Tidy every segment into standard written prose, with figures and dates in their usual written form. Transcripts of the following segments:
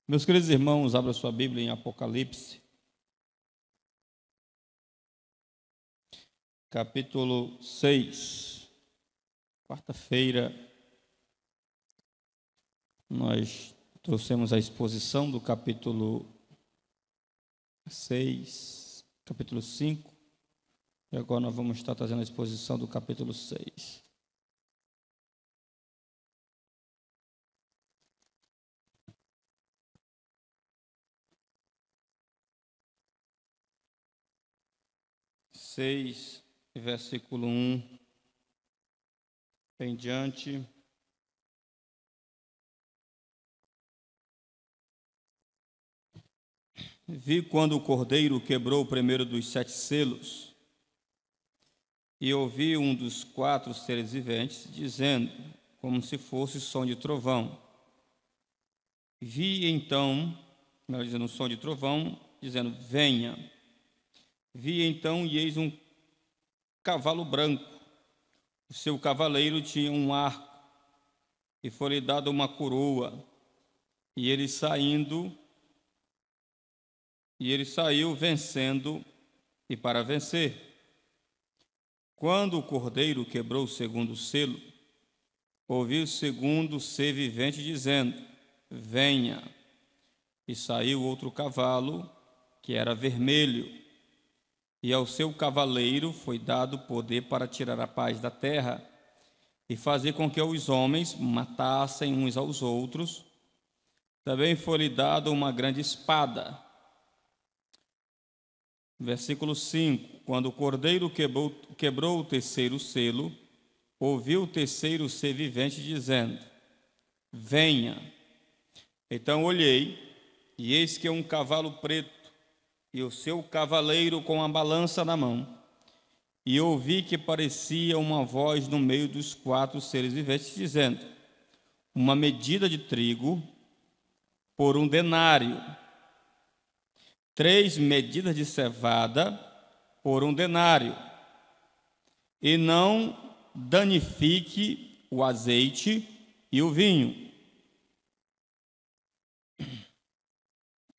Meus queridos irmãos, abra sua Bíblia em Apocalipse, capítulo 6. Quarta-feira, nós trouxemos a exposição do capítulo 6, capítulo 5, e agora nós vamos estar trazendo a exposição do capítulo 6. Versículo 1 em diante. Vi quando o cordeiro quebrou o primeiro dos 7 selos, e ouvi um dos 4 seres viventes dizendo, como se fosse som de trovão. Vi então, melhor dizendo, um som de trovão, dizendo, venha. Vi então, e eis um cavalo branco. O seu cavaleiro tinha um arco, e foi-lhe dada uma coroa. E ele saiu vencendo e para vencer. Quando o cordeiro quebrou o segundo selo, ouvi o segundo ser vivente dizendo, venha. E saiu outro cavalo, que era vermelho, e ao seu cavaleiro foi dado poder para tirar a paz da terra e fazer com que os homens matassem uns aos outros. Também foi-lhe dado uma grande espada. Versículo 5. Quando o cordeiro quebrou o terceiro selo, ouviu o terceiro ser vivente dizendo, venha. Então olhei, e eis que um cavalo preto, e o seu cavaleiro com a balança na mão. E ouvi que parecia uma voz no meio dos 4 seres viventes, dizendo, uma medida de trigo por 1 denário, 3 medidas de cevada por 1 denário, e não danifique o azeite e o vinho.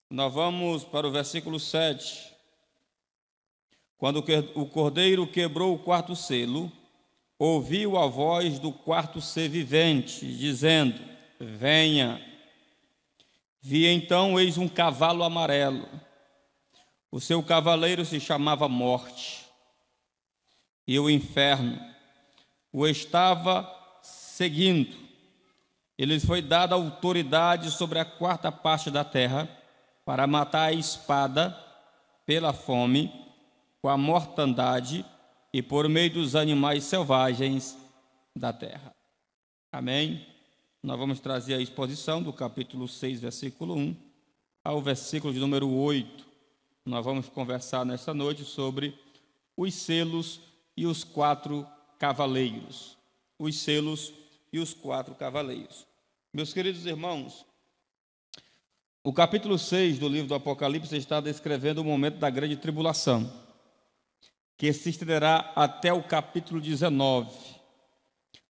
Nós vamos para o versículo 7. Quando o cordeiro quebrou o 4º selo, ouviu a voz do 4º ser vivente, dizendo, venha. Vi então, eis um cavalo amarelo. O seu cavaleiro se chamava Morte, e o inferno o estava seguindo. Ele foi dada autoridade sobre a 4ª parte da terra, para matar a espada, pela fome, com a mortandade e por meio dos animais selvagens da terra. Amém? Nós vamos trazer a exposição do capítulo 6, versículo 1, ao versículo de número 8. Nós vamos conversar nesta noite sobre os selos e os 4 cavaleiros. Os selos e os 4 cavaleiros. Meus queridos irmãos, o capítulo 6 do livro do Apocalipse está descrevendo o momento da grande tribulação, que se estenderá até o capítulo 19,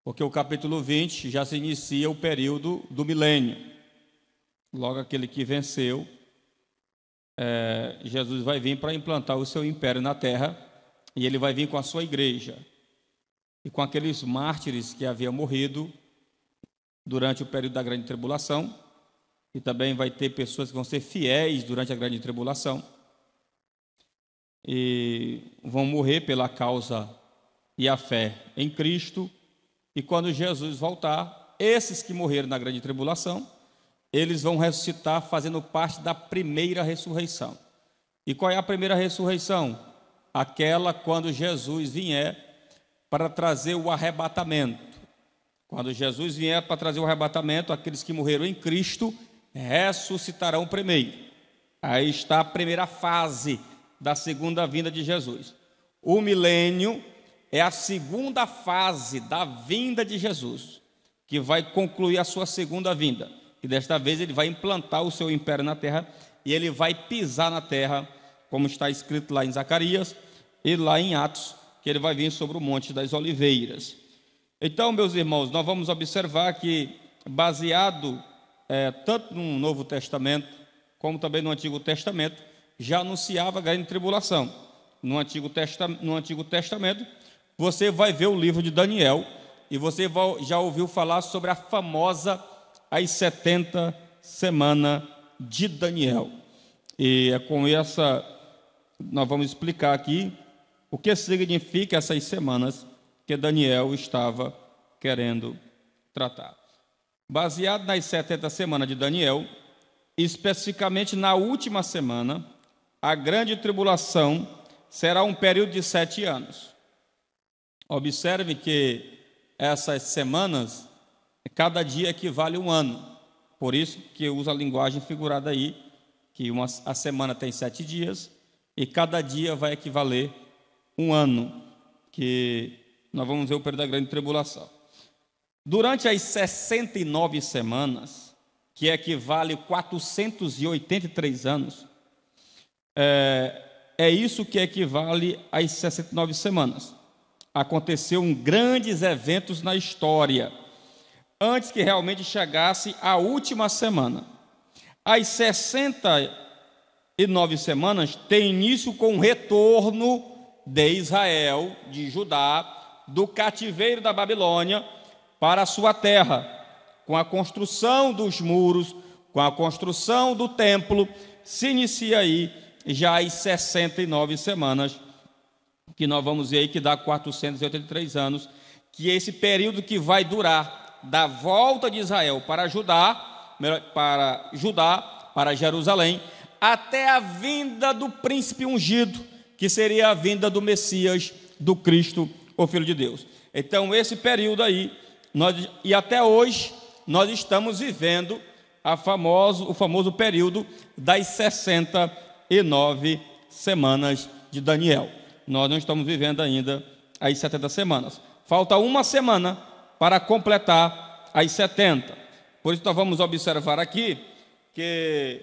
porque o capítulo 20 já se inicia o período do milênio. Logo aquele que venceu, Jesus vai vir para implantar o seu império na terra, e ele vai vir com a sua igreja, e com aqueles mártires que haviam morrido durante o período da grande tribulação, e também vai ter pessoas que vão ser fiéis durante a grande tribulação e vão morrer pela causa e a fé em Cristo. E quando Jesus voltar, esses que morreram na grande tribulação, eles vão ressuscitar fazendo parte da primeira ressurreição. E qual é a primeira ressurreição? Aquela quando Jesus vier para trazer o arrebatamento. Quando Jesus vier para trazer o arrebatamento, aqueles que morreram em Cristo ressuscitarão primeiro. Aí está a primeira fase da segunda vinda de Jesus. O milênio é a segunda fase da vinda de Jesus, que vai concluir a sua segunda vinda. E desta vez ele vai implantar o seu império na terra, e ele vai pisar na terra, como está escrito lá em Zacarias e lá em Atos, que ele vai vir sobre o Monte das Oliveiras. Então, meus irmãos, nós vamos observar que, baseado tanto no Novo Testamento, como também no Antigo Testamento, já anunciava a grande tribulação. No Antigo Testamento, você vai ver o livro de Daniel, e você já ouviu falar sobre a famosa as 70 semanas de Daniel. E é com essa, nós vamos explicar aqui o que significa essas semanas que Daniel estava querendo tratar. Baseado nas 70 semanas de Daniel, especificamente na última semana, a grande tribulação será um período de 7 anos. Observe que essas semanas, cada dia equivale a um ano. Por isso que usa a linguagem figurada aí, que a semana tem 7 dias, e cada dia vai equivaler um ano, que nós vamos ver o período da grande tribulação. Durante as 69 semanas, que equivale a 483 anos, é isso que equivale às 69 semanas. Aconteceu grandes eventos na história, antes que realmente chegasse a última semana. As 69 semanas têm início com o retorno de Israel, de Judá, do cativeiro da Babilônia para a sua terra, com a construção dos muros, com a construção do templo. Se inicia aí já as 69 semanas, que nós vamos ver aí que dá 483 anos, que é esse período que vai durar da volta de Israel para Jerusalém, até a vinda do príncipe ungido, que seria a vinda do Messias, do Cristo, o Filho de Deus. Então, esse período aí, e até hoje, nós estamos vivendo o famoso período das 69 semanas de Daniel. Nós não estamos vivendo ainda as 70 semanas. Falta uma semana para completar as 70. Por isso nós vamos observar aqui que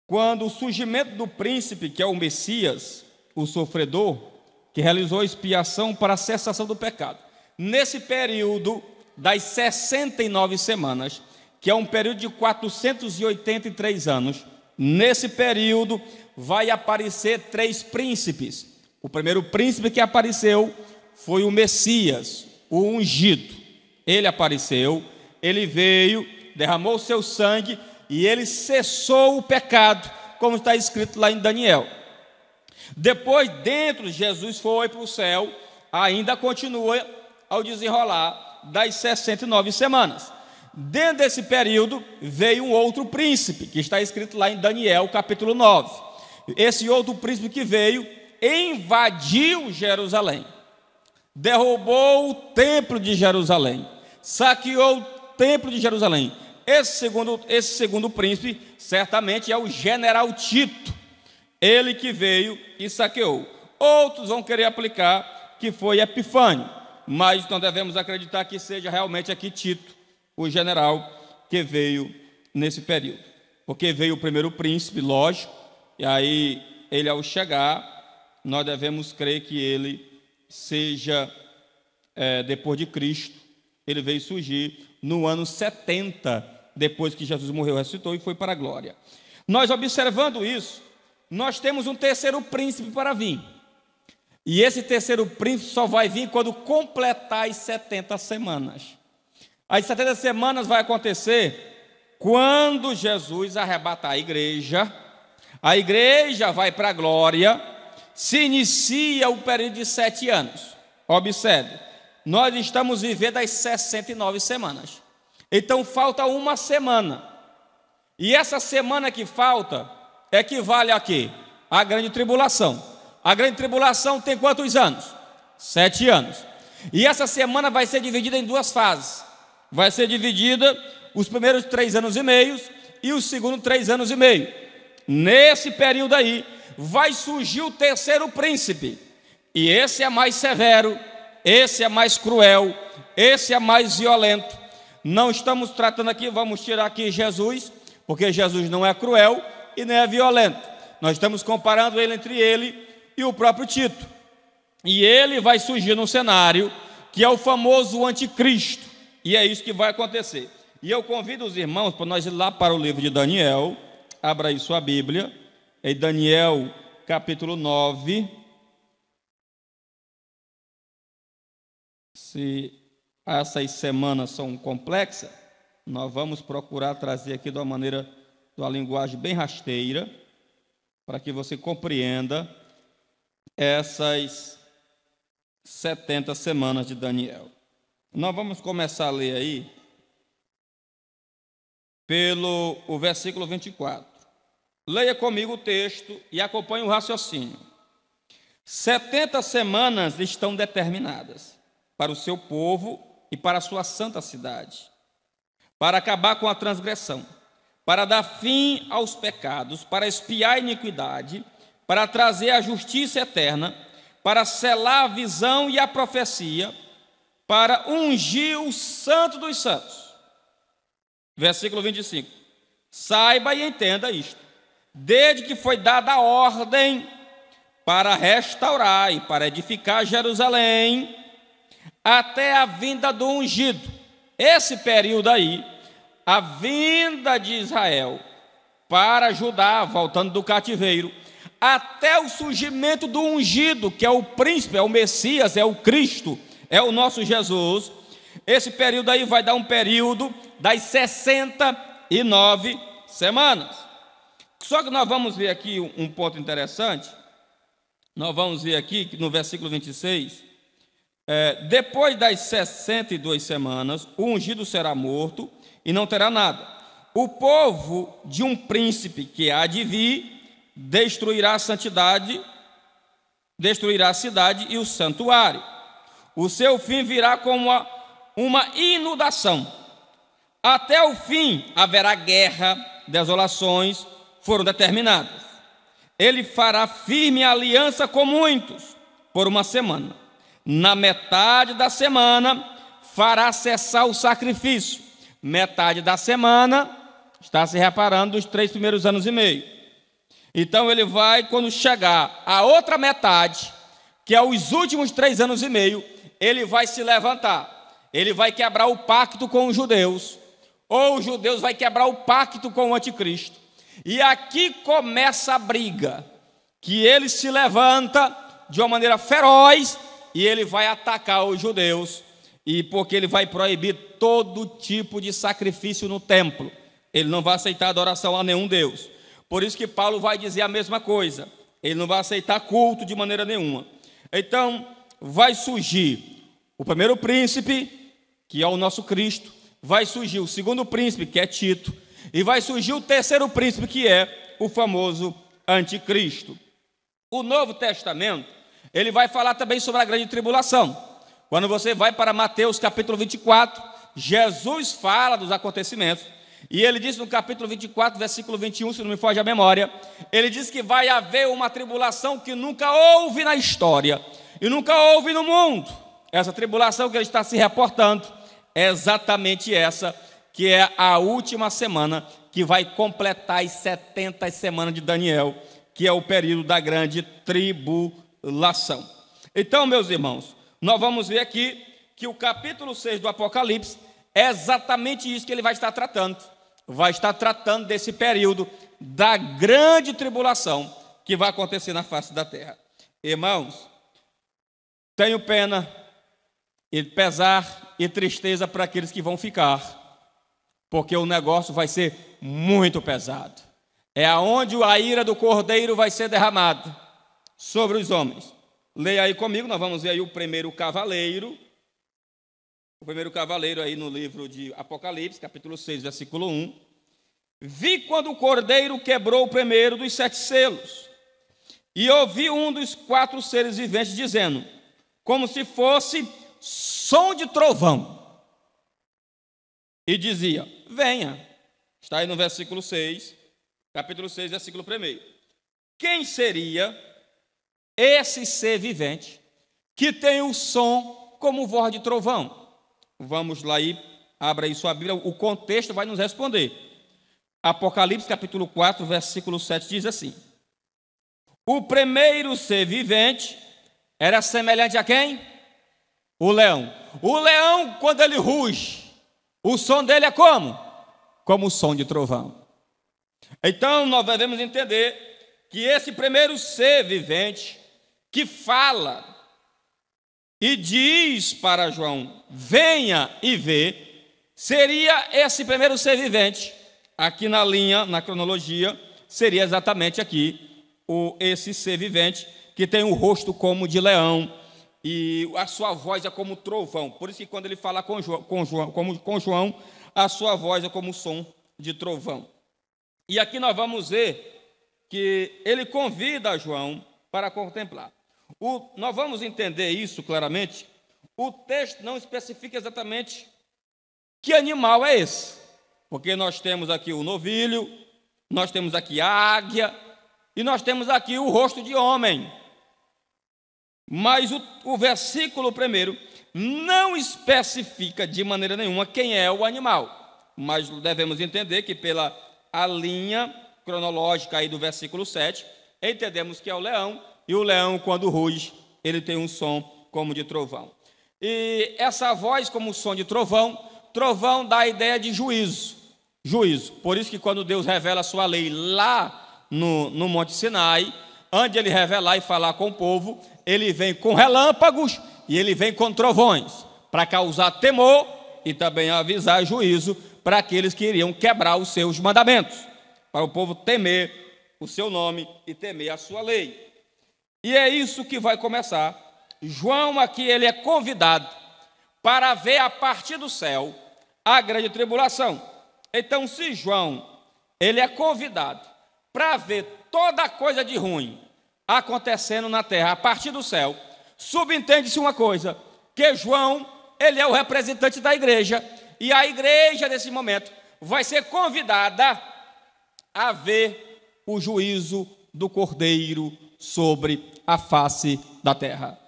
quando o surgimento do príncipe, que é o Messias, o sofredor, que realizou a expiação para a cessação do pecado, nesse período das 69 semanas, que é um período de 483 anos, nesse período vai aparecer 3 príncipes. O primeiro príncipe que apareceu foi o Messias, o ungido. Ele apareceu, ele veio, derramou o seu sangue e ele cessou o pecado, como está escrito lá em Daniel. Depois, Jesus foi para o céu, ainda continua ao desenrolar das 69 semanas. Dentro desse período veio um outro príncipe, que está escrito lá em Daniel, capítulo 9. Esse outro príncipe que veio invadiu Jerusalém, derrubou o templo de Jerusalém, saqueou o templo de Jerusalém. Esse segundo príncipe certamente é o general Tito, ele que veio e saqueou. Outros vão querer aplicar que foi Epifânio, mas nós devemos acreditar que seja realmente aqui Tito, o general que veio nesse período, porque veio o primeiro príncipe, lógico, e aí ele, ao chegar, nós devemos crer que ele seja depois de Cristo. Ele veio surgir no ano 70, depois que Jesus morreu, ressuscitou e foi para a glória. Nós, observando isso, nós temos um terceiro príncipe para vir. E esse terceiro príncipe só vai vir quando completar as 70 semanas. As 70 semanas vai acontecer quando Jesus arrebatar a igreja vai para a glória, se inicia o período de 7 anos. Observe, nós estamos vivendo as 69 semanas. Então falta uma semana. E essa semana que falta equivale a quê? A grande tribulação. A grande tribulação tem quantos anos? 7 anos. E essa semana vai ser dividida em 2 fases. Vai ser dividida os primeiros 3 anos e meio e os segundos 3 anos e meio. Nesse período aí, vai surgir o terceiro príncipe, e esse é mais severo, esse é mais cruel, esse é mais violento. Não estamos tratando aqui, vamos tirar aqui Jesus, porque Jesus não é cruel e nem é violento. Nós estamos comparando ele entre ele e o próprio Tito. E ele vai surgir no cenário, que é o famoso anticristo, e é isso que vai acontecer. E eu convido os irmãos para nós ir lá para o livro de Daniel. Abra aí sua Bíblia, em Daniel capítulo 9. Se essas semanas são complexas, nós vamos procurar trazer aqui de uma linguagem bem rasteira, para que você compreenda essas 70 semanas de Daniel. Nós vamos começar a ler aí pelo o versículo 24. Leia comigo o texto e acompanhe o raciocínio. 70 semanas estão determinadas para o seu povo e para a sua santa cidade, para acabar com a transgressão, para dar fim aos pecados, para expiar a iniquidade, para trazer a justiça eterna, para selar a visão e a profecia, para ungir o santo dos santos. Versículo 25. Saiba e entenda isto. Desde que foi dada a ordem para restaurar e para edificar Jerusalém, até a vinda do ungido. Esse período aí, a vinda de Israel para Judá, voltando do cativeiro, até o surgimento do ungido, que é o príncipe, é o Messias, é o Cristo, é o nosso Jesus. Esse período aí vai dar um período das 69 semanas. Só que nós vamos ver aqui um ponto interessante. Nós vamos ver aqui que no versículo 26, depois das 62 semanas, o ungido será morto e não terá nada. O povo de um príncipe que há de vir destruirá a santidade, destruirá a cidade e o santuário. O seu fim virá como uma inundação. Até o fim haverá guerra, desolações foram determinadas. Ele fará firme aliança com muitos por uma semana. Na metade da semana fará cessar o sacrifício. Metade da semana está se reparando dos 3 primeiros anos e meio. Então ele vai, quando chegar a outra metade, que é os últimos 3 anos e meio, ele vai se levantar. Ele vai quebrar o pacto com os judeus, ou os judeus vai quebrar o pacto com o anticristo. E aqui começa a briga, que ele se levanta de uma maneira feroz e ele vai atacar os judeus, e porque ele vai proibir todo tipo de sacrifício no templo. Ele não vai aceitar adoração a nenhum Deus. Por isso que Paulo vai dizer a mesma coisa. Ele não vai aceitar culto de maneira nenhuma. Então, vai surgir o primeiro príncipe, que é o nosso Cristo. Vai surgir o segundo príncipe, que é Tito. E vai surgir o terceiro príncipe, que é o famoso anticristo. O Novo Testamento, ele vai falar também sobre a grande tribulação. Quando você vai para Mateus capítulo 24, Jesus fala dos acontecimentos. E ele diz no capítulo 24, versículo 21, se não me foge a memória, ele diz que vai haver uma tribulação que nunca houve na história e nunca houve no mundo. Essa tribulação que ele está se reportando é exatamente essa, que é a última semana que vai completar as 70 semanas de Daniel, que é o período da grande tribulação. Então, meus irmãos, nós vamos ver aqui que o capítulo 6 do Apocalipse é exatamente isso que ele vai estar tratando. Vai estar tratando desse período da grande tribulação que vai acontecer na face da terra. Irmãos, tenho pena e pesar e tristeza para aqueles que vão ficar, porque o negócio vai ser muito pesado. É aonde a ira do Cordeiro vai ser derramada sobre os homens. Leia aí comigo, nós vamos ver aí o primeiro cavaleiro. O primeiro cavaleiro aí no livro de Apocalipse, capítulo 6, versículo 1. Vi quando o Cordeiro quebrou o primeiro dos 7 selos, e ouvi um dos 4 seres viventes dizendo, como se fosse som de trovão, e dizia, venha. Está aí no versículo 6, capítulo 6, versículo 1. Quem seria esse ser vivente que tem o som como voz de trovão? Vamos lá e abra aí sua Bíblia, o contexto vai nos responder. Apocalipse capítulo 4, versículo 7 diz assim: o primeiro ser vivente era semelhante a quem? O leão. O leão, quando ele ruge, O som dele é como? Como o som de trovão. Então nós devemos entender que esse primeiro ser vivente que fala e diz para João, venha e vê, seria esse primeiro ser vivente. Aqui na linha, na cronologia, seria exatamente aqui esse ser vivente que tem o rosto como de leão e a sua voz é como trovão. Por isso que quando ele fala com João, a sua voz é como o som de trovão. E aqui nós vamos ver que ele convida João para contemplar. Nós vamos entender isso claramente. O texto não especifica exatamente que animal é esse, porque nós temos aqui o novilho, nós temos aqui a águia e nós temos aqui o rosto de homem. Mas o versículo primeiro não especifica de maneira nenhuma quem é o animal, mas devemos entender que pela a linha cronológica aí do versículo 7, entendemos que é o leão, e o leão, quando ruge, ele tem um som como de trovão. E essa voz como som de trovão, trovão dá a ideia de juízo. Por isso que quando Deus revela a sua lei lá no Monte Sinai, antes de ele revelar e falar com o povo, ele vem com relâmpagos e ele vem com trovões, para causar temor e também avisar juízo para aqueles que iriam quebrar os seus mandamentos, para o povo temer o seu nome e temer a sua lei. E é isso que vai começar. João aqui ele é convidado para ver a partir do céu a grande tribulação. Então, se João ele é convidado para ver toda coisa de ruim acontecendo na terra a partir do céu, subentende-se uma coisa, que João ele é o representante da igreja, e a igreja nesse momento vai ser convidada a ver o juízo do Cordeiro sobre a face da terra.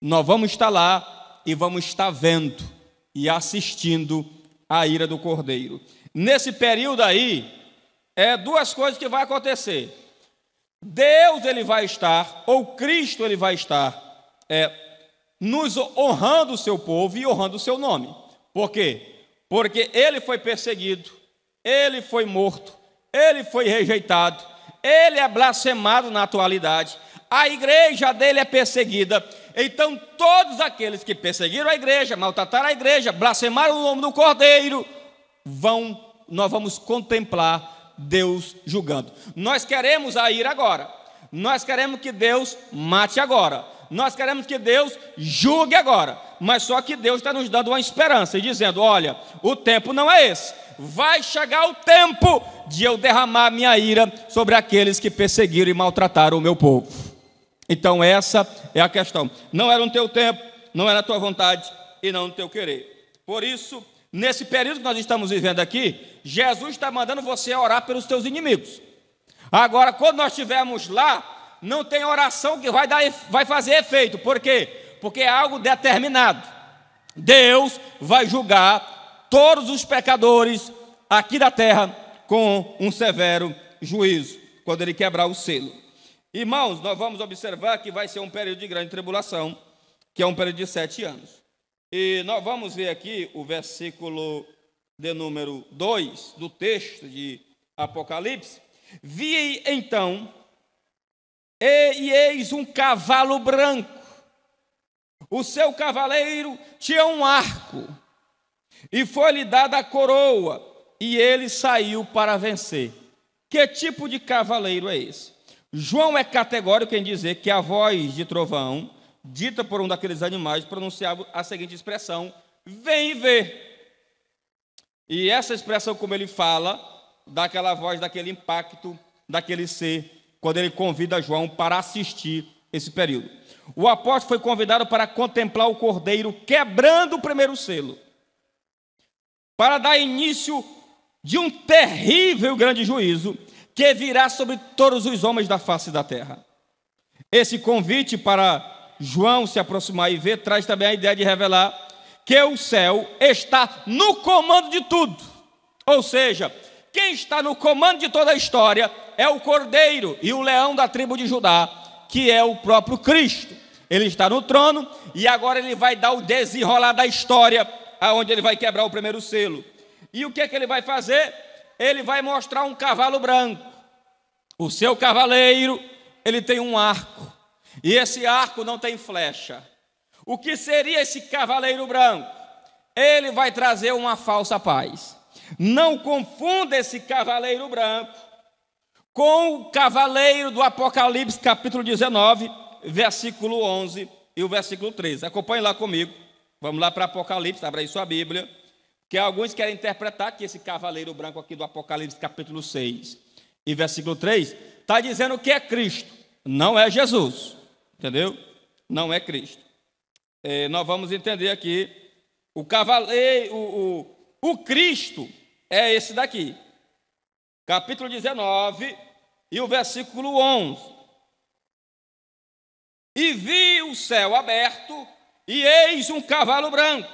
Nós vamos estar lá e vamos estar vendo e assistindo a ira do Cordeiro. Nesse período aí, duas coisas que vai acontecer. Deus ele vai estar, ou Cristo ele vai estar, nos honrando o seu povo e honrando o seu nome. Por quê? Porque ele foi perseguido, ele foi morto, ele foi rejeitado, ele é blasfemado na atualidade, a igreja dele é perseguida. Então todos aqueles que perseguiram a igreja, maltrataram a igreja, blasfemaram o nome do Cordeiro, nós vamos contemplar Deus julgando. Nós queremos a ira agora, nós queremos que Deus mate agora, nós queremos que Deus julgue agora, mas só que Deus está nos dando uma esperança e dizendo, olha, o tempo não é esse, vai chegar o tempo de eu derramar minha ira sobre aqueles que perseguiram e maltrataram o meu povo. Então essa é a questão, não era no teu tempo, não era na tua vontade e não no teu querer. Por isso, nesse período que nós estamos vivendo aqui, Jesus está mandando você orar pelos teus inimigos. Agora, quando nós estivermos lá, não tem oração que vai fazer efeito. Por quê? Porque é algo determinado. Deus vai julgar todos os pecadores aqui da terra com um severo juízo, quando ele quebrar o selo. Irmãos, nós vamos observar que vai ser um período de grande tribulação, que é um período de 7 anos. E nós vamos ver aqui o versículo de número 2 do texto de Apocalipse. Vi então, e eis um cavalo branco, o seu cavaleiro tinha um arco, e foi-lhe dada a coroa, e ele saiu para vencer. Que tipo de cavaleiro é esse? João é categórico em dizer que a voz de trovão, dita por um daqueles animais, pronunciava a seguinte expressão, vem e vê. E essa expressão, como ele fala, dá aquela voz, daquele impacto, daquele ser, quando ele convida João para assistir esse período. O apóstolo foi convidado para contemplar o Cordeiro quebrando o primeiro selo, para dar início de um terrível e grande juízo que virá sobre todos os homens da face da terra. Esse convite para João se aproximar e ver traz também a ideia de revelar que o céu está no comando de tudo. Ou seja, quem está no comando de toda a história é o Cordeiro e o leão da tribo de Judá, que é o próprio Cristo. Ele está no trono e agora ele vai dar o desenrolar da história aonde ele vai quebrar o primeiro selo. E o que é que ele vai fazer? Ele vai mostrar um cavalo branco. O seu cavaleiro, ele tem um arco, e esse arco não tem flecha. O que seria esse cavaleiro branco? Ele vai trazer uma falsa paz. Não confunda esse cavaleiro branco com o cavaleiro do Apocalipse, capítulo 19, versículo 11 e o versículo 13. Acompanhe lá comigo. Vamos lá para Apocalipse, abra aí sua Bíblia. Que alguns querem interpretar que esse cavaleiro branco aqui do Apocalipse, capítulo 6 e versículo 3, está dizendo que é Cristo. Não é Jesus. Entendeu? Não é Cristo. Nós vamos entender aqui. O cavaleiro, o Cristo é esse daqui. Capítulo 19 e o versículo 11. E vi o céu aberto, e eis um cavalo branco.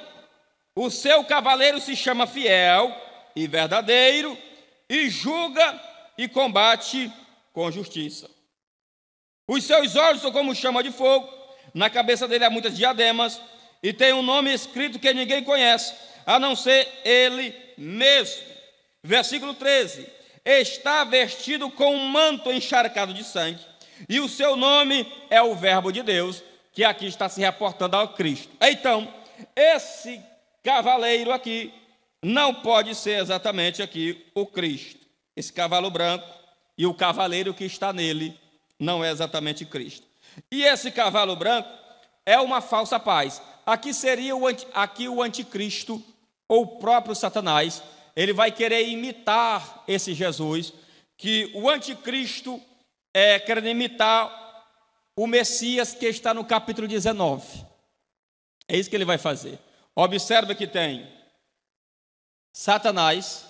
O seu cavaleiro se chama Fiel e Verdadeiro, e julga e combate com justiça. Os seus olhos são como chama de fogo, na cabeça dele há muitas diademas, e tem um nome escrito que ninguém conhece, a não ser ele mesmo. Versículo 13. Está vestido com um manto encharcado de sangue, e o seu nome é o Verbo de Deus, que aqui está se reportando ao Cristo. Então, esse cavaleiro aqui não pode ser exatamente aqui o Cristo. Esse cavalo branco e o cavaleiro que está nele não é exatamente Cristo. E esse cavalo branco é uma falsa paz. Aqui seria o anticristo ou o próprio Satanás. Ele vai querer imitar esse Jesus, que o anticristo querendo imitar o Messias que está no capítulo 19. É isso que ele vai fazer. Observa que tem Satanás,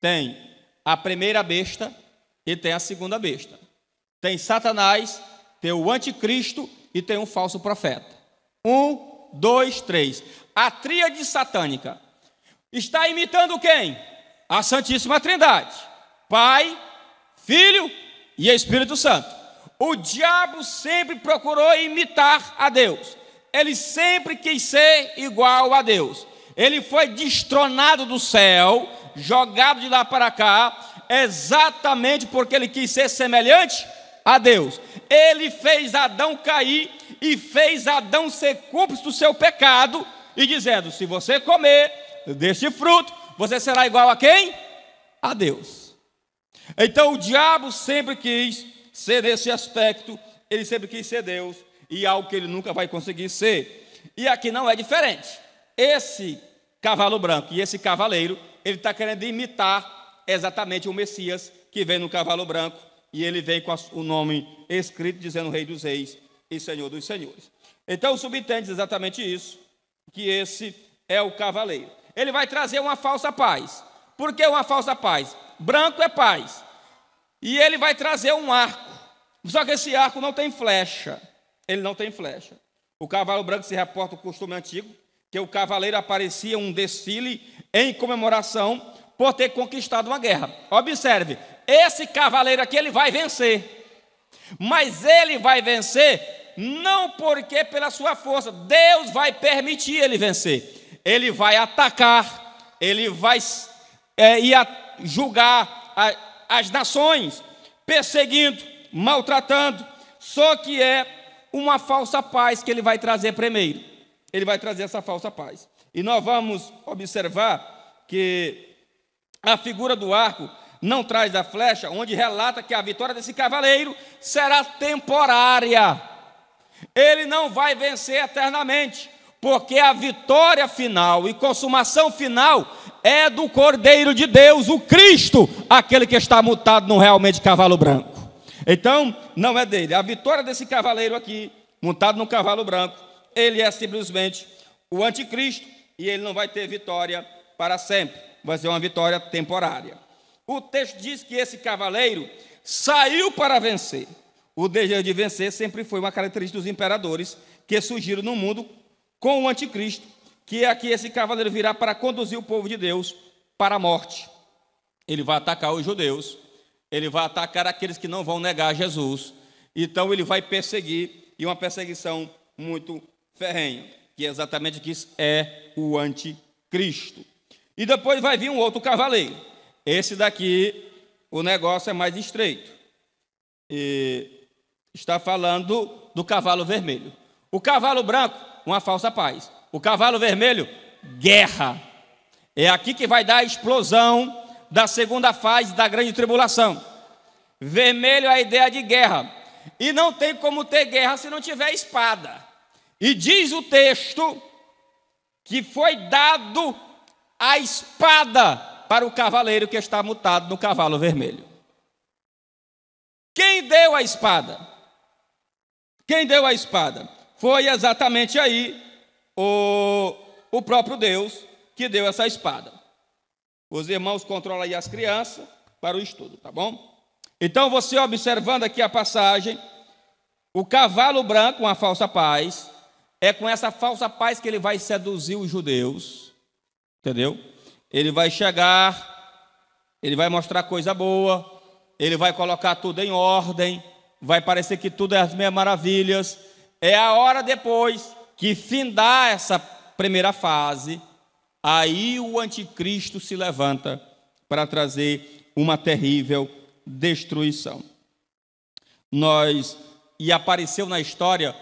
tem a primeira besta e tem a segunda besta. Tem Satanás, tem o anticristo e tem um falso profeta. 1, 2, 3. A tríade satânica está imitando quem? A Santíssima Trindade. Pai, Filho e Espírito Santo. O diabo sempre procurou imitar a Deus. Ele sempre quis ser igual a Deus. Ele foi destronado do céu, jogado de lá para cá, exatamente porque ele quis ser semelhante a Deus. Ele fez Adão cair e fez Adão ser cúmplice do seu pecado, e dizendo: se você comer deste fruto, você será igual a quem? A Deus. Então o diabo sempre quis ser nesse aspecto, ele sempre quis ser Deus, e algo que ele nunca vai conseguir ser. E aqui não é diferente. Esse cavalo branco e esse cavaleiro, ele está querendo imitar exatamente o Messias que vem no cavalo branco, e ele vem com o nome escrito dizendo Rei dos Reis e Senhor dos Senhores. Então subentende exatamente isso, que esse é o cavaleiro. Ele vai trazer uma falsa paz. Por que uma falsa paz? Branco é paz. E ele vai trazer um arco. Só que esse arco não tem flecha. Ele não tem flecha. O cavalo branco se reporta ao costume antigo, que o cavaleiro aparecia um desfile em comemoração por ter conquistado uma guerra. Observe, esse cavaleiro aqui ele vai vencer. Mas ele vai vencer não porque pela sua força. Deus vai permitir ele vencer. Ele vai atacar, ele vai julgar as nações, perseguindo, maltratando. Só que é uma falsa paz que ele vai trazer primeiro. Ele vai trazer essa falsa paz. E nós vamos observar que a figura do arco não traz a flecha, onde relata que a vitória desse cavaleiro será temporária. Ele não vai vencer eternamente, porque a vitória final e consumação final é do Cordeiro de Deus, o Cristo, aquele que está montado no realmente cavalo branco. Então, não é dele. A vitória desse cavaleiro aqui, montado no cavalo branco, ele é simplesmente o anticristo, e ele não vai ter vitória para sempre. Vai ser uma vitória temporária. O texto diz que esse cavaleiro saiu para vencer. O desejo de vencer sempre foi uma característica dos imperadores que surgiram no mundo com o anticristo, que é aqui esse cavaleiro virá para conduzir o povo de Deus para a morte. Ele vai atacar os judeus, ele vai atacar aqueles que não vão negar Jesus, então ele vai perseguir, e uma perseguição muito ferrenha. que exatamente que é o anticristo. E depois vai vir um outro cavaleiro. Esse daqui, o negócio é mais estreito. E está falando do cavalo vermelho. O cavalo branco, uma falsa paz. O cavalo vermelho, guerra. É aqui que vai dar a explosão da segunda fase da grande tribulação. Vermelho é a ideia de guerra. E não tem como ter guerra se não tiver espada. E diz o texto que foi dado a espada para o cavaleiro que está montado no cavalo vermelho. Quem deu a espada? Quem deu a espada? Foi exatamente aí o próprio Deus que deu essa espada. Os irmãos controlam aí as crianças para o estudo, tá bom? Então, você observando aqui a passagem, o cavalo branco, uma falsa paz, é com essa falsa paz que ele vai seduzir os judeus, entendeu? Ele vai chegar, ele vai mostrar coisa boa, ele vai colocar tudo em ordem, vai parecer que tudo é as minhas maravilhas. É a hora depois que findar essa primeira fase, aí o anticristo se levanta para trazer uma terrível destruição. E apareceu na história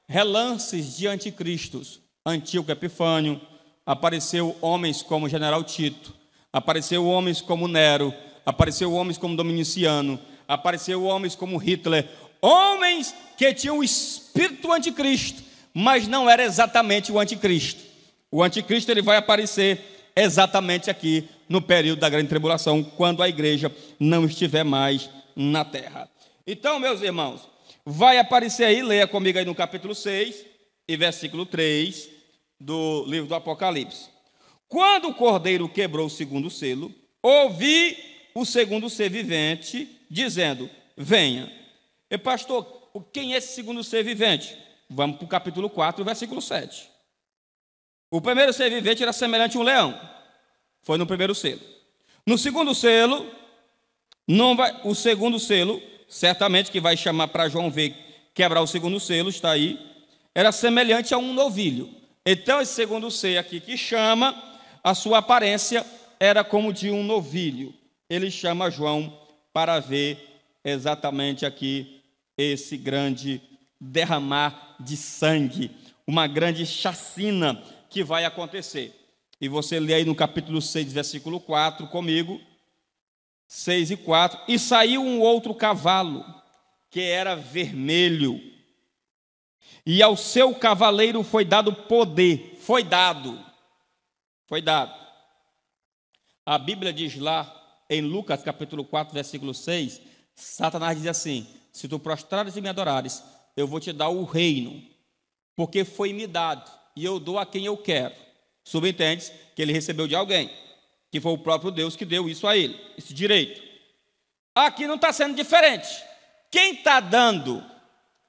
relances de anticristos. Antíoco Epifânio, apareceu homens como General Tito, apareceu homens como Nero, apareceu homens como Dominiciano, apareceu homens como Hitler, homens que tinham o espírito anticristo, mas não era exatamente o anticristo. O anticristo ele vai aparecer exatamente aqui no período da grande tribulação, quando a igreja não estiver mais na terra. Então, meus irmãos, vai aparecer aí, leia comigo aí no capítulo 6 e versículo 3 do livro do Apocalipse. Quando o cordeiro quebrou o segundo selo, ouvi o segundo ser vivente dizendo: venha. E pastor, quem é esse segundo ser vivente? Vamos para o capítulo 4, versículo 7. O primeiro ser vivente era semelhante a um leão. Foi no primeiro selo. No segundo selo, o segundo selo, certamente que vai chamar para João ver, quebrar o segundo selo, está aí, era semelhante a um novilho. Então, esse segundo ser aqui que chama, a sua aparência era como de um novilho. Ele chama João para ver exatamente aqui esse grande derramar de sangue, uma grande chacina que vai acontecer. E você lê aí no capítulo 6, versículo 4 comigo, 6 e 4, e saiu um outro cavalo, que era vermelho, e ao seu cavaleiro foi dado poder, foi dado. A Bíblia diz lá, em Lucas capítulo 4, versículo 6, Satanás diz assim: se tu prostrares e me adorares, eu vou te dar o reino, porque foi me dado, e eu dou a quem eu quero. Subentende que ele recebeu de alguém, que foi o próprio Deus que deu isso a ele, esse direito. Aqui não está sendo diferente. Quem está dando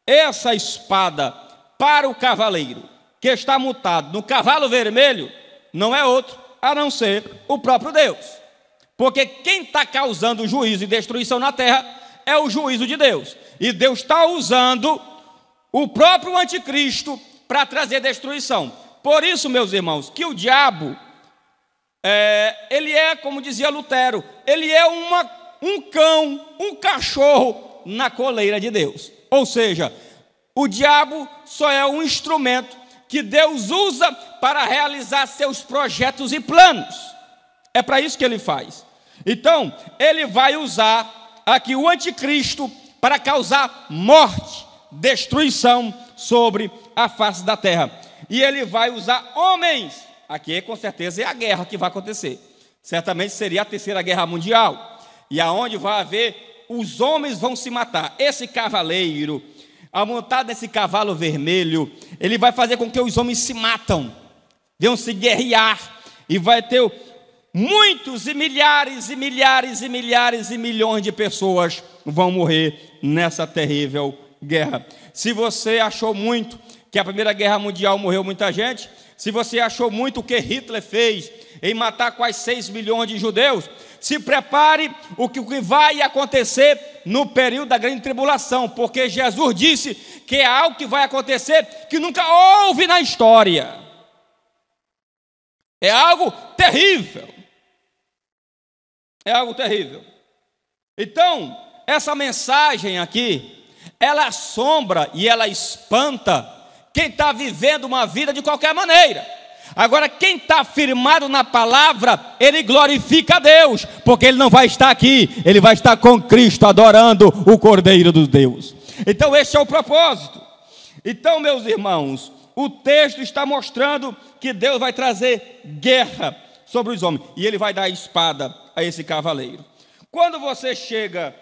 essa espada para o cavaleiro, que está montado no cavalo vermelho, não é outro a não ser o próprio Deus. Porque quem está causando juízo e destruição na terra é o juízo de Deus. E Deus está usando o próprio anticristo para trazer destruição. Por isso, meus irmãos, que o diabo, ele é, como dizia Lutero, ele é um cão, um cachorro na coleira de Deus. Ou seja, o diabo só é um instrumento que Deus usa para realizar seus projetos e planos. É para isso que ele faz. Então, ele vai usar aqui o anticristo para causar morte, destruição sobre a face da terra. E ele vai usar homens. Aqui com certeza é a guerra que vai acontecer. Certamente seria a terceira guerra mundial. E aonde vai haver, os homens vão se matar. Esse cavaleiro, montado nesse cavalo vermelho, ele vai fazer com que os homens se matam, vão se guerrear, e vai ter muitos e milhares e milhares e milhares e milhões de pessoas vão morrer nessa terrível guerra. Se você achou muito que a Primeira Guerra Mundial morreu muita gente, se você achou muito o que Hitler fez em matar quase 6 milhões de judeus, se prepare, o que vai acontecer no período da grande tribulação, porque Jesus disse que é algo que vai acontecer que nunca houve na história. É algo terrível. É algo terrível. Então, essa mensagem aqui, ela assombra e ela espanta quem está vivendo uma vida de qualquer maneira. Agora, quem está firmado na palavra, ele glorifica a Deus, porque ele não vai estar aqui, ele vai estar com Cristo, adorando o Cordeiro de Deus. Então, esse é o propósito. Então, meus irmãos, o texto está mostrando que Deus vai trazer guerra sobre os homens, e ele vai dar a espada a esse cavaleiro. Quando você chega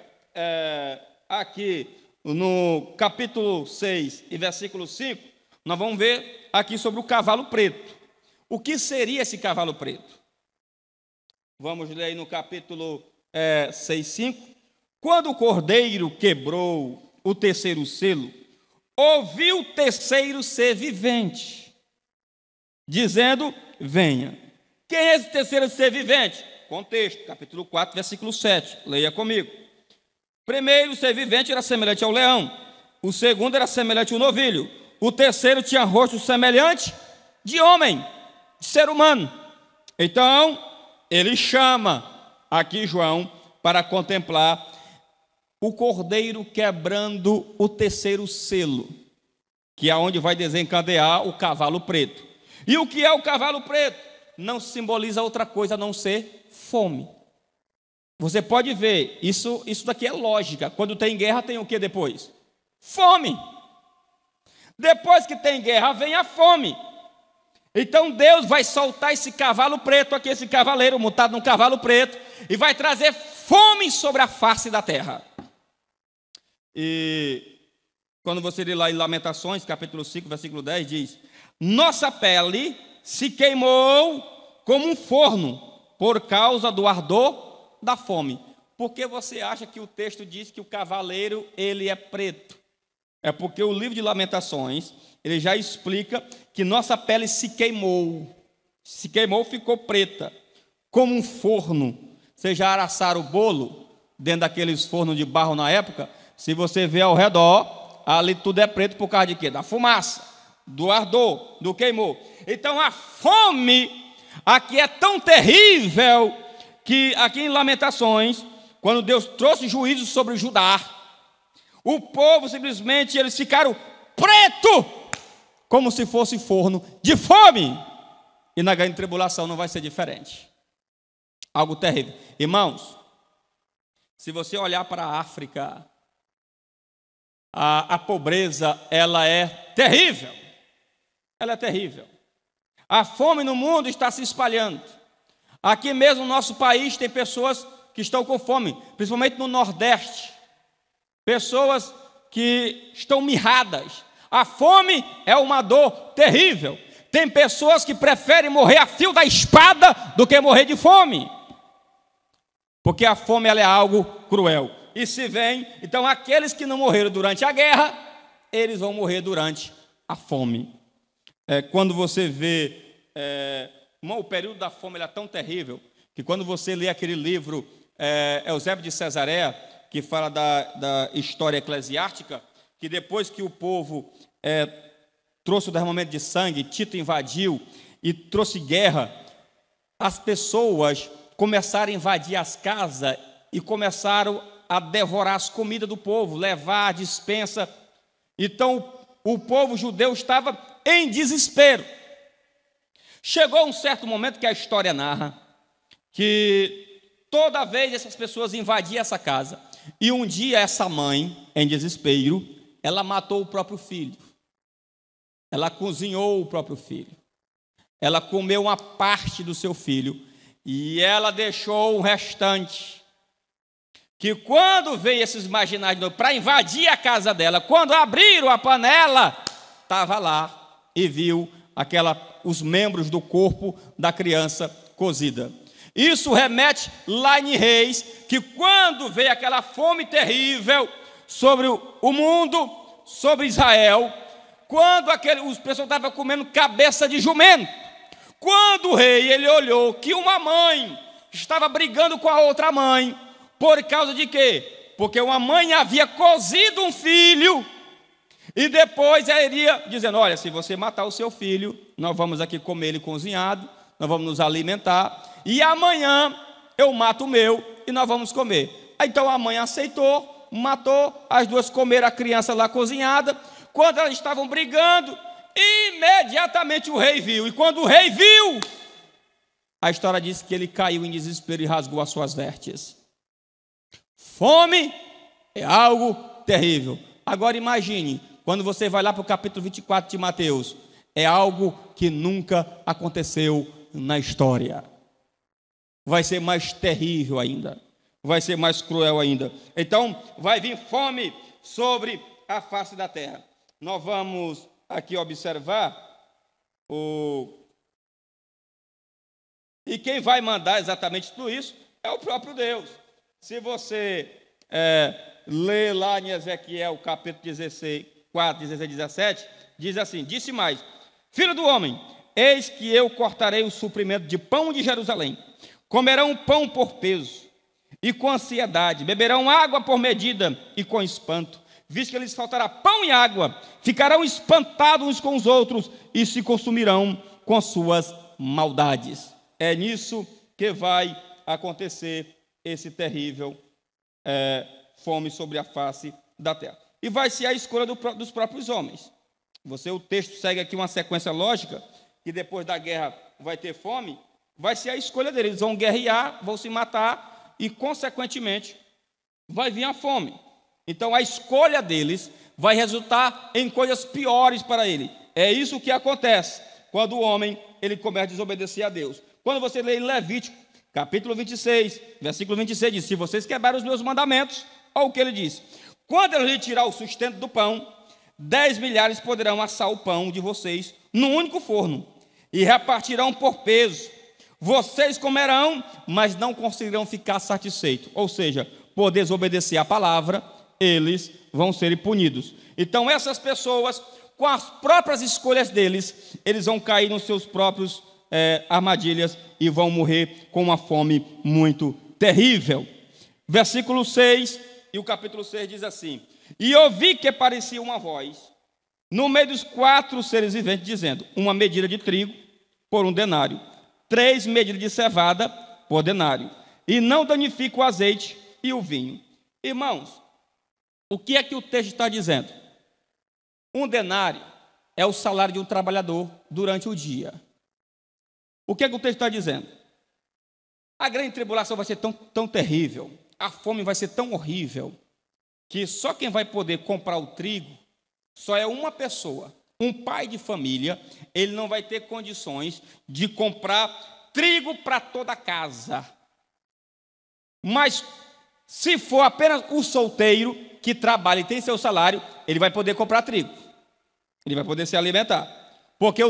aqui no capítulo 6 e versículo 5, nós vamos ver aqui sobre o cavalo preto. O que seria esse cavalo preto? Vamos ler aí no capítulo 6, 5. Quando o cordeiro quebrou o terceiro selo, ouviu o terceiro ser vivente, dizendo: venha. Quem é esse terceiro ser vivente? Contexto, capítulo 4, versículo 7. Leia comigo. Primeiro, o ser vivente era semelhante ao leão. O segundo era semelhante ao novilho. O terceiro tinha rosto semelhante de homem, de ser humano. Então, ele chama aqui João para contemplar o cordeiro quebrando o terceiro selo, que é onde vai desencadear o cavalo preto. E o que é o cavalo preto? Não simboliza outra coisa a não ser fome. Você pode ver, isso daqui é lógica. Quando tem guerra, tem o que depois? Fome. Depois que tem guerra, vem a fome. Então Deus vai soltar esse cavalo preto aqui, esse cavaleiro montado num cavalo preto, e vai trazer fome sobre a face da terra. E quando você lê lá em Lamentações, capítulo 5, versículo 10, diz: nossa pele se queimou como um forno por causa do ardor da fome. Por que você acha que o texto diz que o cavaleiro ele é preto? É porque o livro de Lamentações, ele já explica que nossa pele se queimou, ficou preta, como um forno. Vocês já assaram o bolo dentro daqueles fornos de barro na época? Se você vê ao redor, ali tudo é preto por causa de quê? Da fumaça, do ardor, do queimou. Então a fome aqui é tão terrível que aqui em Lamentações, quando Deus trouxe juízo sobre Judá, o povo simplesmente, eles ficaram preto, como se fosse forno de fome. E na grande tribulação não vai ser diferente. Algo terrível. Irmãos, se você olhar para a África, a pobreza, ela é terrível. Ela é terrível. A fome no mundo está se espalhando. Aqui mesmo no nosso país tem pessoas que estão com fome, principalmente no Nordeste. Pessoas que estão mirradas. A fome é uma dor terrível. Tem pessoas que preferem morrer a fio da espada do que morrer de fome. Porque a fome ela é algo cruel. E se vem, então aqueles que não morreram durante a guerra, eles vão morrer durante a fome. Quando você vê, o período da fome ele é tão terrível, que quando você lê aquele livro, Eusébio de Cesareia, que fala da história eclesiástica, que depois que o povo trouxe o derramamento de sangue, Tito invadiu e trouxe guerra, as pessoas começaram a invadir as casas e começaram a devorar as comidas do povo, levar a despensa. Então o povo judeu estava em desespero. Chegou um certo momento que a história narra que toda vez essas pessoas invadiam essa casa, e um dia essa mãe, em desespero, ela matou o próprio filho. Ela cozinhou o próprio filho. Ela comeu uma parte do seu filho e ela deixou o restante. Que quando veio esses marginais para invadir a casa dela, quando abriram a panela, estava lá e viu os membros do corpo da criança cozida. Isso remete lá em Reis, que quando veio aquela fome terrível sobre o mundo, sobre Israel, quando os pessoas estavam comendo cabeça de jumento, quando o rei ele olhou que uma mãe estava brigando com a outra mãe, por causa de quê? Porque uma mãe havia cozido um filho e depois ela iria dizendo: olha, se você matar o seu filho, nós vamos aqui comer ele cozinhado, nós vamos nos alimentar, e amanhã eu mato o meu e nós vamos comer. Então a mãe aceitou, matou, as duas comeram a criança lá cozinhada. Quando elas estavam brigando, imediatamente o rei viu, e quando o rei viu, a história diz que ele caiu em desespero e rasgou as suas vestes. Fome é algo terrível. Agora imagine, quando você vai lá para o capítulo 24 de Mateus, é algo que nunca aconteceu na história. Vai ser mais terrível ainda, vai ser mais cruel ainda. Então, vai vir fome sobre a face da terra. Nós vamos aqui observar E quem vai mandar exatamente tudo isso é o próprio Deus. Se você ler lá em Ezequiel, capítulo 16, 4, 16, 17, diz assim: disse mais: filho do homem, eis que eu cortarei o suprimento de pão de Jerusalém. Comerão pão por peso e com ansiedade, beberão água por medida e com espanto, visto que lhes faltará pão e água, ficarão espantados uns com os outros e se consumirão com suas maldades. É nisso que vai acontecer esse terrível fome sobre a face da terra. E vai ser a escolha dos próprios homens. O texto segue aqui uma sequência lógica, que depois da guerra vai ter fome, vai ser a escolha deles. Eles vão guerrear, vão se matar e, consequentemente, vai vir a fome. Então, a escolha deles vai resultar em coisas piores para ele. É isso que acontece quando o homem ele começa a desobedecer a Deus. Quando você lê em Levítico, capítulo 26, versículo 26, diz: se vocês quebrarem os meus mandamentos, olha o que ele diz: quando ele retirar o sustento do pão, 10 milhares poderão assar o pão de vocês num único forno, e repartirão por peso. Vocês comerão, mas não conseguirão ficar satisfeitos. Ou seja, por desobedecer a palavra, eles vão ser punidos. Então essas pessoas, com as próprias escolhas deles, eles vão cair nos seus próprios armadilhas e vão morrer com uma fome muito terrível. Versículo 6, e o capítulo 6 diz assim: e ouvi que parecia uma voz no meio dos 4 seres viventes, dizendo: uma medida de trigo por 1 denário, 3 medidas de cevada por denário, e não danifica o azeite e o vinho. Irmãos, o que é que o texto está dizendo? 1 denário é o salário de um trabalhador durante o dia. O que é que o texto está dizendo? A grande tribulação vai ser tão terrível, a fome vai ser tão horrível, que só quem vai poder comprar o trigo só é uma pessoa, um pai de família. Ele não vai ter condições de comprar trigo para toda a casa. Mas se for apenas o solteiro que trabalha e tem seu salário, ele vai poder comprar trigo, ele vai poder se alimentar, porque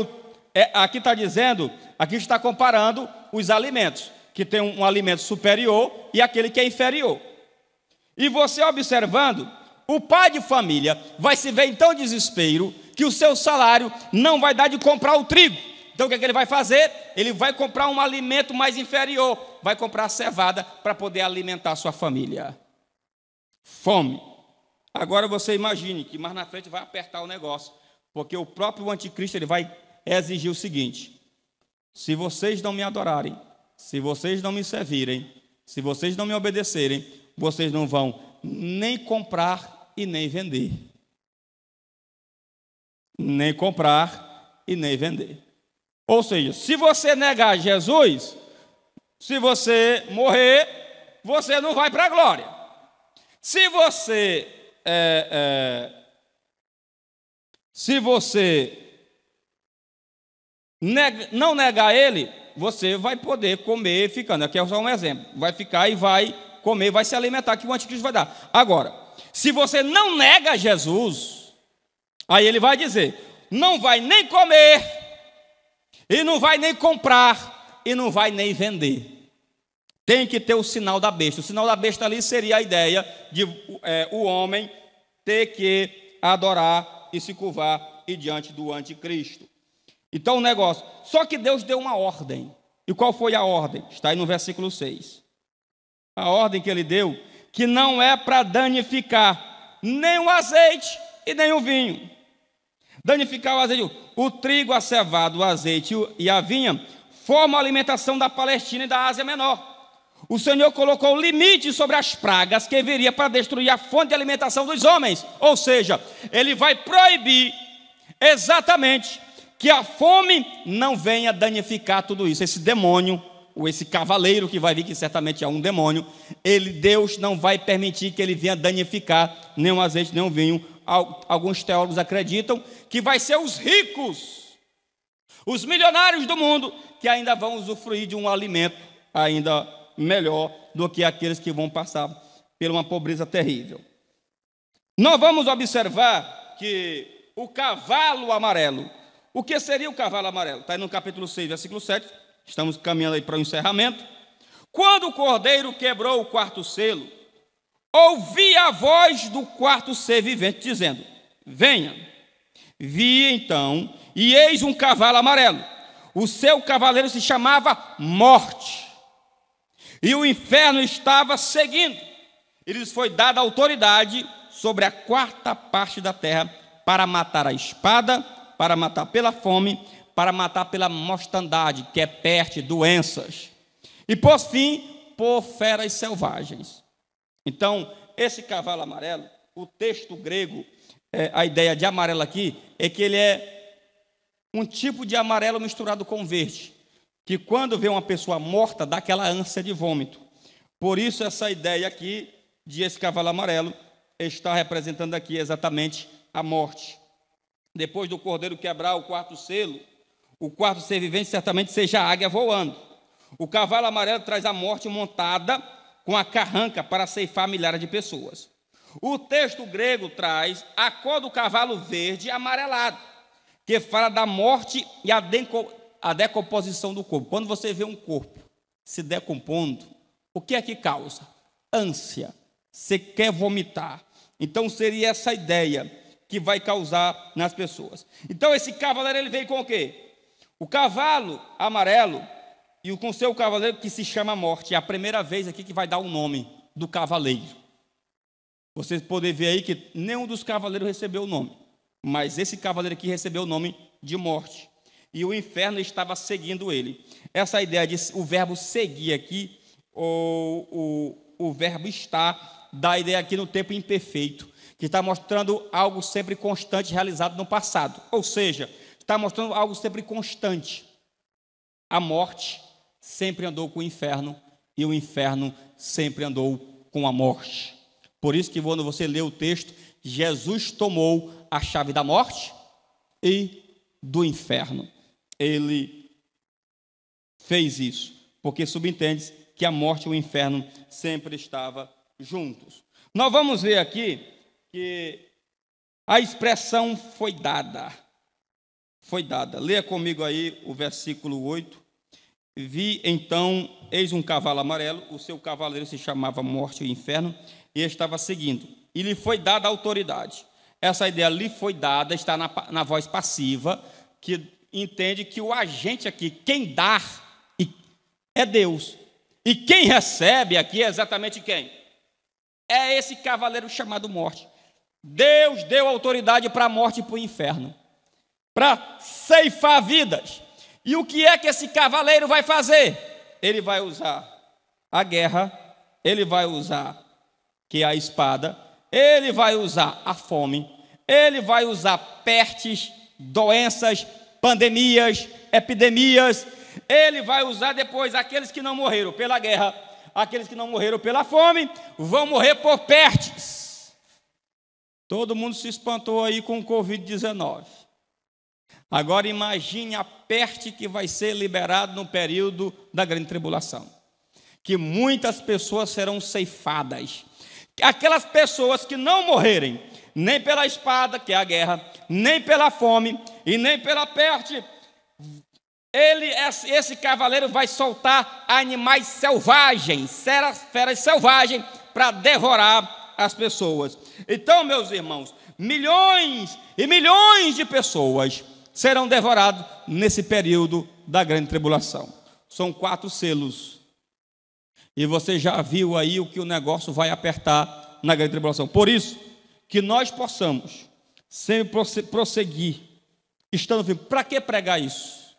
aqui está dizendo, aqui está comparando os alimentos, que tem um alimento superior e aquele que é inferior. E você observando, o pai de família vai se ver em tão desespero que o seu salário não vai dar de comprar o trigo. Então o que ele vai fazer? Ele vai comprar um alimento mais inferior, vai comprar a cevada para poder alimentar a sua família. Fome. Agora você imagine que mais na frente vai apertar o negócio, porque o próprio anticristo ele vai exigir o seguinte: se vocês não me adorarem, se vocês não me servirem, se vocês não me obedecerem, vocês não vão nem comprar e nem vender. Nem comprar e nem vender. Ou seja, se você negar Jesus, se você morrer, você não vai para a glória. Se você não negar ele, você vai poder comer ficando. Aqui é só um exemplo. Vai ficar e vai comer, vai se alimentar, que o anticristo vai dar. Agora, se você não nega Jesus, aí ele vai dizer: não vai nem comer, e não vai nem comprar, e não vai nem vender. Tem que ter o sinal da besta. O sinal da besta ali seria a ideia de o homem ter que adorar e se curvar e diante do anticristo. Então o negócio, só que Deus deu uma ordem. E qual foi a ordem? Está aí no versículo 6. A ordem que ele deu, que não é para danificar nem o azeite e nem o vinho. Danificar o azeite, o trigo, a cevada, o azeite e a vinha formam a alimentação da Palestina e da Ásia Menor. O Senhor colocou limite sobre as pragas que viria para destruir a fonte de alimentação dos homens. Ou seja, Ele vai proibir exatamente que a fome não venha danificar tudo isso. Esse demônio, ou esse cavaleiro que vai vir, que certamente é um demônio, Deus não vai permitir que ele venha danificar nem o azeite, nem o vinho. Alguns teólogos acreditam que vai ser os ricos, os milionários do mundo, que ainda vão usufruir de um alimento ainda melhor do que aqueles que vão passar por uma pobreza terrível. Nós vamos observar que o cavalo amarelo, o que seria o cavalo amarelo? Está aí no capítulo 6, versículo 7, estamos caminhando aí para o encerramento. Quando o cordeiro quebrou o quarto selo, ouvi a voz do quarto ser vivente dizendo: venha. Vi então, e eis um cavalo amarelo. O seu cavaleiro se chamava Morte, e o inferno estava seguindo. E lhes foi dada autoridade sobre a quarta parte da terra para matar a espada, para matar pela fome, para matar pela mortandade, que é peste, doenças, e por fim, por feras selvagens. Então, esse cavalo amarelo, o texto grego, a ideia de amarelo aqui, é que ele é um tipo de amarelo misturado com verde, que quando vê uma pessoa morta, dá aquela ânsia de vômito. Por isso, essa ideia aqui, de esse cavalo amarelo, está representando aqui exatamente a morte. Depois do cordeiro quebrar o quarto selo, o quarto ser vivente certamente seja a águia voando. O cavalo amarelo traz a morte montada com a carranca para ceifar milhares de pessoas. O texto grego traz a cor do cavalo verde amarelado, que fala da morte e a decomposição do corpo. Quando você vê um corpo se decompondo, o que é que causa? Ânsia. Você quer vomitar. Então seria essa ideia que vai causar nas pessoas. Então esse cavaleiro, ele veio com o quê? O cavalo amarelo e com o seu cavaleiro, que se chama Morte. É a primeira vez aqui que vai dar o nome do cavaleiro. Vocês podem ver aí que nenhum dos cavaleiros recebeu o nome, mas esse cavaleiro aqui recebeu o nome de Morte. E o inferno estava seguindo ele. Essa ideia de o verbo seguir aqui, o verbo estar, dá a ideia aqui no tempo imperfeito, que está mostrando algo sempre constante realizado no passado. Ou seja, está mostrando algo sempre constante. A morte sempre andou com o inferno e o inferno sempre andou com a morte. Por isso que quando você lê o texto, Jesus tomou a chave da morte e do inferno. Ele fez isso, porque subentende que a morte e o inferno sempre estavam juntos. Nós vamos ver aqui que a expressão foi dada. Foi dada. Leia comigo aí o versículo 8. Vi então, eis um cavalo amarelo, o seu cavaleiro se chamava Morte e o Inferno, e estava seguindo. E lhe foi dada autoridade. Essa ideia lhe foi dada, está na voz passiva, que entende que o agente aqui, quem dá, é Deus. E quem recebe aqui é exatamente quem? É esse cavaleiro chamado Morte. Deus deu autoridade para a morte e para o inferno, para ceifar vidas. E o que é que esse cavaleiro vai fazer? Ele vai usar a guerra, ele vai usar que é a espada, ele vai usar a fome, ele vai usar pestes, doenças, pandemias, epidemias, ele vai usar depois aqueles que não morreram pela guerra, aqueles que não morreram pela fome, vão morrer por pestes. Todo mundo se espantou aí com o Covid-19. Agora imagine a peste que vai ser liberada no período da grande tribulação, que muitas pessoas serão ceifadas. Aquelas pessoas que não morrerem nem pela espada, que é a guerra, nem pela fome e nem pela peste, esse cavaleiro vai soltar animais selvagens, feras selvagens, para devorar as pessoas. Então, meus irmãos, milhões e milhões de pessoas serão devorados nesse período da grande tribulação. São 4 selos. E você já viu aí o que o negócio vai apertar na grande tribulação. Por isso, que nós possamos sempre prosseguir, estando vivos. Para que pregar isso?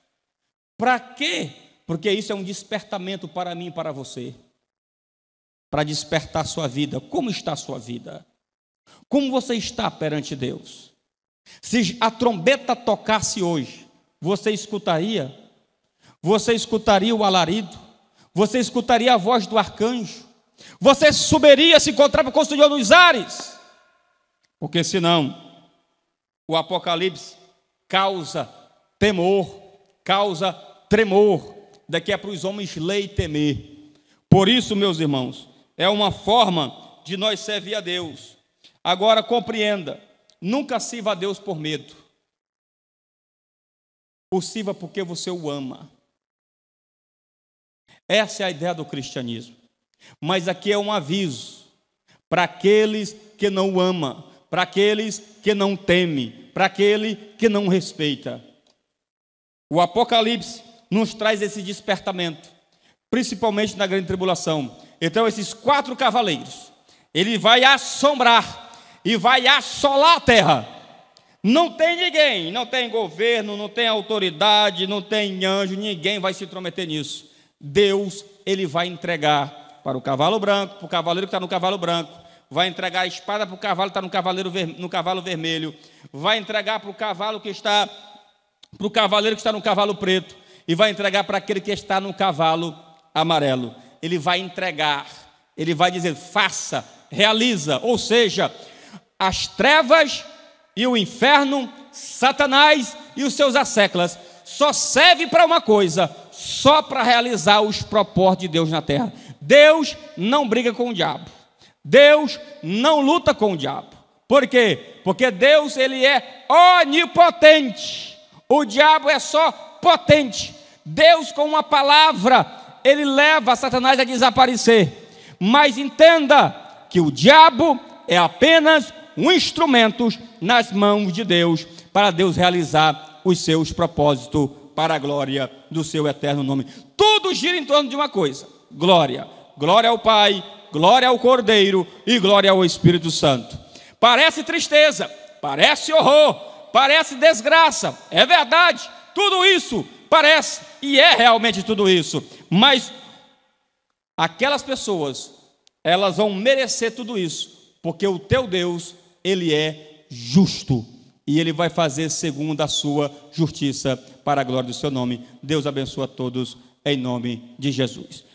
Para quê? Porque isso é um despertamento para mim e para você. Para despertar a sua vida. Como está a sua vida? Como você está perante Deus? Se a trombeta tocasse hoje, você escutaria? Você escutaria o alarido? Você escutaria a voz do arcanjo? Você subiria, se encontrava com o Senhor nos ares? Porque senão, o Apocalipse causa temor, causa tremor. Daqui é para os homens ler e temer. Por isso, meus irmãos, é uma forma de nós servir a Deus. Agora compreenda, nunca sirva a Deus por medo. O sirva porque você o ama. Essa é a ideia do cristianismo. Mas aqui é um aviso para aqueles que não o amam, para aqueles que não temem, para aquele que não respeita. O Apocalipse nos traz esse despertamento, principalmente na grande tribulação. Então esses 4 cavaleiros, ele vai assombrar e vai assolar a terra. Não tem ninguém, não tem governo, não tem autoridade, não tem anjo, ninguém vai se intrometer nisso. Deus, ele vai entregar para o cavalo branco, para o cavaleiro que está no cavalo branco, vai entregar a espada para o cavalo que está no cavalo vermelho, vai entregar para o cavalo que está, para o cavaleiro que está no cavalo preto, e vai entregar para aquele que está no cavalo amarelo. Ele vai entregar, ele vai dizer, faça, realiza, ou seja, as trevas e o inferno, Satanás e os seus asseclas, só serve para uma coisa, só para realizar os propósitos de Deus na terra. Deus não briga com o diabo. Deus não luta com o diabo. Por quê? Porque Deus, ele é onipotente. O diabo é só potente. Deus, com uma palavra, ele leva Satanás a desaparecer. Mas entenda que o diabo é apenas um instrumento nas mãos de Deus, para Deus realizar os seus propósitos para a glória do seu eterno nome. Tudo gira em torno de uma coisa: glória. Glória ao Pai, glória ao Cordeiro e glória ao Espírito Santo. Parece tristeza, parece horror, parece desgraça, é verdade, tudo isso parece e é realmente tudo isso, mas aquelas pessoas, elas vão merecer tudo isso, porque o teu Deus, ele é justo e ele vai fazer segundo a sua justiça para a glória do seu nome. Deus abençoe a todos em nome de Jesus.